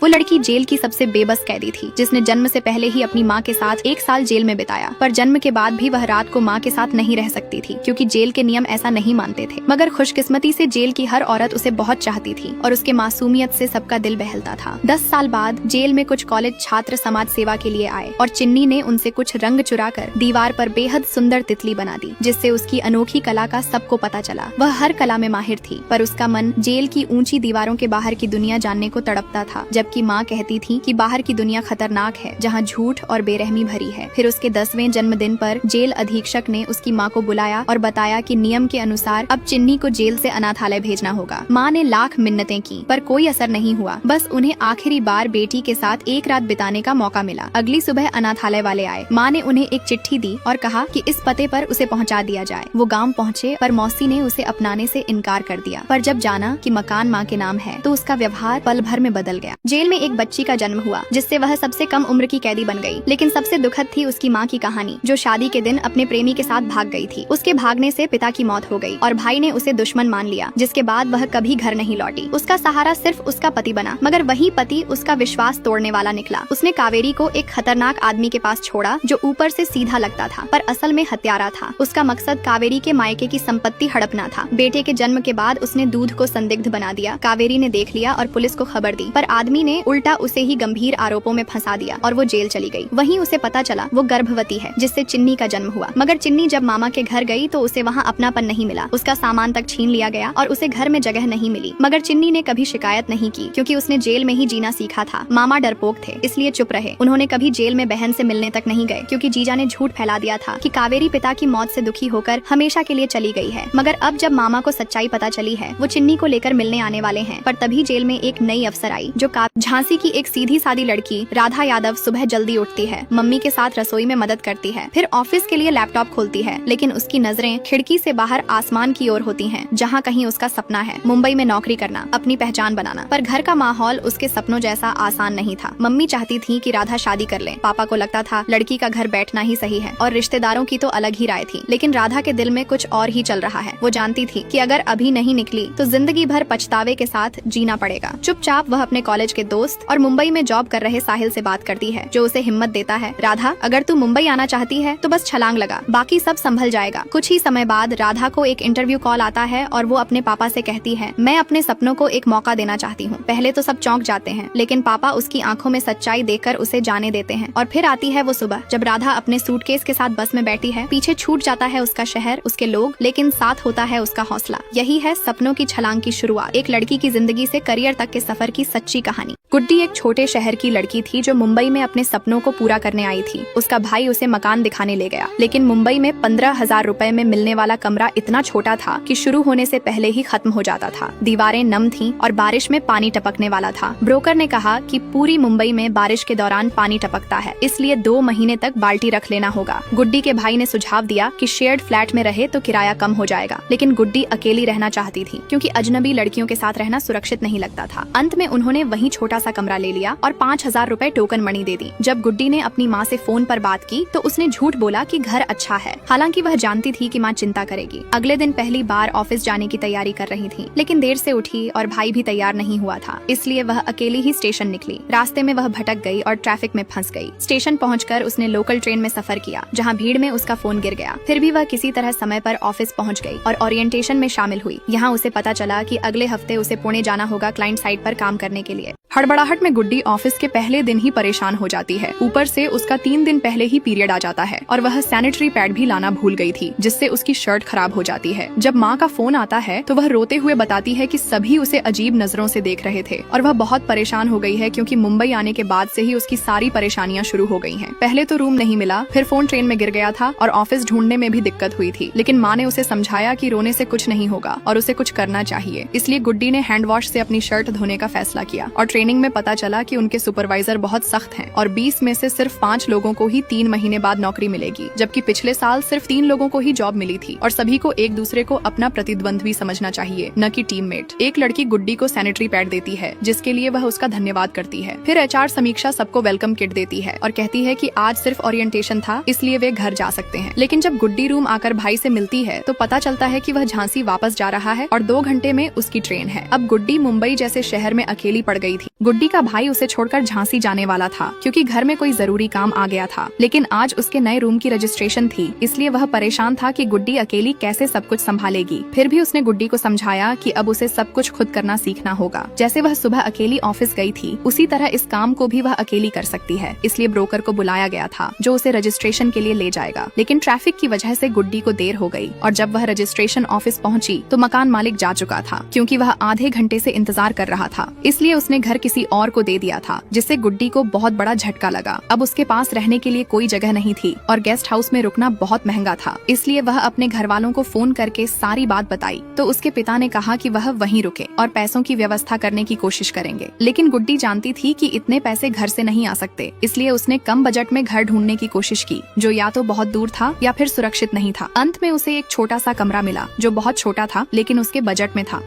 वो लड़की जेल की सबसे बेबस कैदी थी, जिसने जन्म से पहले ही अपनी माँ के साथ 1 साल जेल में बिताया, पर जन्म के बाद भी वह रात को माँ के साथ नहीं रह सकती थी क्योंकि जेल के नियम ऐसा नहीं मानते थे। मगर खुशकिस्मती से जेल की हर औरत उसे बहुत चाहती थी और उसके मासूमियत से सबका दिल बहलता था। 10 साल बाद जेल में कुछ कॉलेज छात्र समाज सेवा के लिए आए और चिन्नी ने उनसे कुछ रंग चुराकर दीवार पर बेहद सुंदर तितली बना दी, जिससे उसकी अनोखी कला का सबको पता चला। वह हर कला में माहिर थी, पर उसका मन जेल की ऊंची दीवारों के बाहर की दुनिया जानने को तड़पता था, जबकि माँ कहती थी कि बाहर की दुनिया खतरनाक है, जहाँ झूठ और बेरहमी भरी है। फिर उसके 10वें जन्मदिन पर जेल अधीक्षक ने उसकी माँ को बुलाया और बताया कि नियम के अनुसार अब चिन्नी को जेल से अनाथालय भेजना होगा। माँ ने लाख मिन्नतें की, पर कोई असर नहीं हुआ। बस उन्हें आखिरी बार बेटी के साथ एक रात बिताने का मौका मिला। अगली सुबह अनाथालय वाले आए। माँ ने उन्हें एक चिट्ठी दी और कहा कि इस पते पर उसे पहुँचा दिया जाए। वो गाँव पहुँचे, पर मौसी ने उसे अपनाने से इनकार कर दिया। पर जब जाना कि मकान माँ के नाम है, तो उसका व्यवहार पल भर में बदल गया। जेल में एक बच्ची का जन्म हुआ, जिससे वह सबसे कम उम्र की कैदी बन गई। लेकिन सबसे दुखद थी उसकी माँ की कहानी, जो शादी के दिन अपने प्रेमी के साथ भाग गई थी। उसके भागने से पिता की मौत हो गई और भाई ने उसे दुश्मन मान लिया, जिसके बाद वह कभी घर नहीं लौटी। उसका सहारा सिर्फ उसका पति बना, मगर वही पति उसका विश्वास तोड़ने वाला निकला। उसने कावेरी को एक खतरनाक आदमी के पास छोड़ा, जो ऊपर से सीधा लगता था पर असल में हत्यारा था। उसका मकसद कावेरी के मायके की संपत्ति हड़पना था। बेटे के जन्म के बाद उसने दूध को संदिग्ध बना दिया। कावेरी ने देख लिया और पुलिस को खबर दी, पर आदमी ने उल्टा उसे ही गंभीर आरोपों में फंसा दिया और वो जेल चली गई। वहीं उसे पता चला वो गर्भवती है, जिससे चिन्नी का जन्म हुआ। मगर चिन्नी जब मामा के घर गई तो उसे वहाँ अपनापन नहीं मिला। उसका सामान तक छीन लिया गया और उसे घर में जगह नहीं मिली। मगर चिन्नी ने कभी शिकायत नहीं की, क्योंकि उसने जेल में ही जीना सीखा था। मामा डरपोक थे, इसलिए चुप रहे। उन्होंने कभी जेल में बहन से मिलने तक नहीं गए, क्योंकि जीजा ने झूठ फैला दिया था कि कावेरी पिता की मौत से दुखी होकर हमेशा के लिए चली गई है। मगर अब जब मामा को सच्चाई पता चली है, वो चिन्नी को लेकर मिलने आने वाले हैं। पर तभी जेल में एक नई अफसर आई, जो झांसी की एक सीधी सादी लड़की राधा यादव सुबह जल्दी उठती है, मम्मी के साथ रसोई में मदद करती है, फिर ऑफिस के लिए लैपटॉप खोलती है। लेकिन उसकी नजरें खिड़की से बाहर आसमान की ओर होती हैं, जहाँ कहीं उसका सपना है मुंबई में नौकरी करना, अपनी पहचान बनाना। पर घर का माहौल उसके सपनों जैसा आसान नहीं था। मम्मी चाहती थी कि राधा शादी कर ले। पापा को लगता था लड़की का घर बैठना ही सही है, और रिश्तेदारों की तो अलग ही राय थी। लेकिन राधा के दिल में कुछ और ही चल रहा है। वो जानती थी कि अगर अभी नहीं निकली तो जिंदगी भर पछतावे के साथ जीना पड़ेगा। चुपचाप वह अपने कॉलेज के दोस्त और मुंबई में जॉब कर रहे साहिल से बात करती है, जो उसे हिम्मत देता है। राधा, अगर तू मुंबई आना चाहती है तो बस छलांग लगा, बाकी सब संभल जाएगा। कुछ ही समय बाद राधा को एक इंटरव्यू कॉल आता है और वो अपने पापा से कहती है, मैं अपने सपनों को एक मौका देना चाहती हूँ। पहले तो सब चौंक जाते हैं, लेकिन पापा उसकी आंखों में सच्चाई देखकर उसे जाने देते हैं। और फिर आती है वो सुबह, जब राधा अपने सूटकेस के साथ बस में बैठी है। पीछे छूट जाता है उसका शहर, उसके लोग, लेकिन साथ होता है उसका हौसला। यही है सपनों की छलांग की शुरुआत, एक लड़की की जिंदगी से करियर तक के सफर की सच्ची कहानी। गुड्डी एक छोटे शहर की लड़की थी, जो मुंबई में अपने सपनों को पूरा करने आई थी। उसका भाई उसे मकान दिखाने ले गया, लेकिन मुंबई में 15,000 रुपए में मिलने वाला कमरा इतना छोटा था कि शुरू होने से पहले ही खत्म हो जाता था। दीवारें नम थीं और बारिश में पानी टपकने वाला था। ब्रोकर ने कहा कि पूरी मुंबई में बारिश के दौरान पानी टपकता है, इसलिए 2 महीने तक बाल्टी रख लेना होगा। गुड्डी के भाई ने सुझाव दिया कि शेयर्ड फ्लैट में रहे तो किराया कम हो जाएगा, लेकिन गुड्डी अकेली रहना चाहती थी, क्योंकि अजनबी लड़कियों के साथ रहना सुरक्षित नहीं लगता था। अंत में उन्होंने वही छोटा सा कमरा ले लिया और 5,000 रुपए टोकन मनी दे दी। जब गुड्डी ने अपनी माँ से फोन पर बात की तो उसने झूठ बोला कि घर अच्छा है, हालांकि वह जानती थी कि माँ चिंता करेगी। अगले दिन पहली बार ऑफिस जाने की तैयारी कर रही थी, लेकिन देर से उठी और भाई भी तैयार नहीं हुआ था, इसलिए वह अकेली ही स्टेशन निकली। रास्ते में वह भटक गई और ट्रैफिक में फंस गई। स्टेशन पहुंचकर उसने लोकल ट्रेन में सफर किया, जहां भीड़ में उसका फोन गिर गया। फिर भी वह किसी तरह समय पर ऑफिस पहुंच गई और ओरिएंटेशन में शामिल हुई। यहाँ उसे पता चला कि अगले हफ्ते उसे पुणे जाना होगा क्लाइंट साइट पर काम करने के लिए। हड़बड़ाहट में गुड्डी ऑफिस के पहले दिन ही परेशान हो जाती है। ऊपर से उसका 3 दिन पहले ही पीरियड आ जाता है और वह सैनिटरी पैड भी लाना भूल गई थी, जिससे उसकी शर्ट खराब हो जाती है। जब माँ का फोन आता है तो वह रोते हुए बताती है कि सभी उसे अजीब नजरों से देख रहे थे और वह बहुत परेशान हो गई है, क्योंकि मुंबई आने के बाद से ही उसकी सारी परेशानियां शुरू हो गई हैं। पहले तो रूम नहीं मिला, फिर फोन ट्रेन में गिर गया था और ऑफिस ढूंढने में भी दिक्कत हुई थी। लेकिन माँ ने उसे समझाया कि रोने से कुछ नहीं होगा और उसे कुछ करना चाहिए। इसलिए गुड्डी ने हैंड वॉश से अपनी शर्ट धोने का फैसला किया और ट्रेनिंग में पता चला कि उनके सुपरवाइजर बहुत सख्त हैं और 20 में से सिर्फ 5 लोगों को ही 3 महीने बाद नौकरी मिलेगी, जबकि पिछले साल सिर्फ 3 लोगों को ही जॉब मिली थी। और सभी को एक दूसरे को अपना प्रतिद्वंद्वी समझना चाहिए, न कि टीममेट। एक लड़की गुड्डी को सैनिटरी पैड देती है, जिसके लिए वह उसका धन्यवाद करती है। फिर एचआर समीक्षा सबको वेलकम किट देती है और कहती है कि आज सिर्फ ओरिएंटेशन था, इसलिए वे घर जा सकते हैं। लेकिन जब गुड्डी रूम आकर भाई से मिलती है तो पता चलता है कि वह झांसी वापस जा रहा है और 2 घंटे में उसकी ट्रेन है। अब गुड्डी मुंबई जैसे शहर में अकेली पड़ गई थी। गुड्डी का भाई उसे छोड़कर झांसी जाने वाला था क्योंकि घर में कोई जरूरी काम आ गया था, लेकिन आज उसके नए रूम की रजिस्ट्रेशन थी, इसलिए वह परेशान था कि गुड्डी अकेली कैसे सब कुछ संभालेगी। फिर भी उसने गुड्डी को समझाया कि अब उसे सब कुछ खुद करना सीखना होगा। जैसे वह सुबह अकेली ऑफिस गई थी, उसी तरह इस काम को भी वह अकेली कर सकती है। इसलिए ब्रोकर को बुलाया गया था जो उसे रजिस्ट्रेशन के लिए ले जाएगा, लेकिन ट्रैफिक की वजह से गुड्डी को देर हो गई और जब वह रजिस्ट्रेशन ऑफिस पहुंची तो मकान मालिक जा चुका था क्योंकि वह आधे घंटे से इंतजार कर रहा था। इसलिए उसने घर किसी और को दे दिया था, जिससे गुड्डी को बहुत बड़ा झटका लगा। अब उसके पास रहने के लिए कोई जगह नहीं थी और गेस्ट हाउस में रुकना बहुत महंगा था, इसलिए वह अपने घर वालों को फोन करके सारी बात बताई। तो उसके पिता ने कहा कि वह वहीं रुके और पैसों की व्यवस्था करने की कोशिश करेंगे, लेकिन गुड्डी जानती थी कि इतने पैसे घर से नहीं आ सकते, इसलिए उसने कम बजट में घर ढूंढने की कोशिश की जो या तो बहुत दूर था या फिर सुरक्षित नहीं था। अंत में उसे एक छोटा सा कमरा मिला जो बहुत छोटा था लेकिन उसके बजट में था।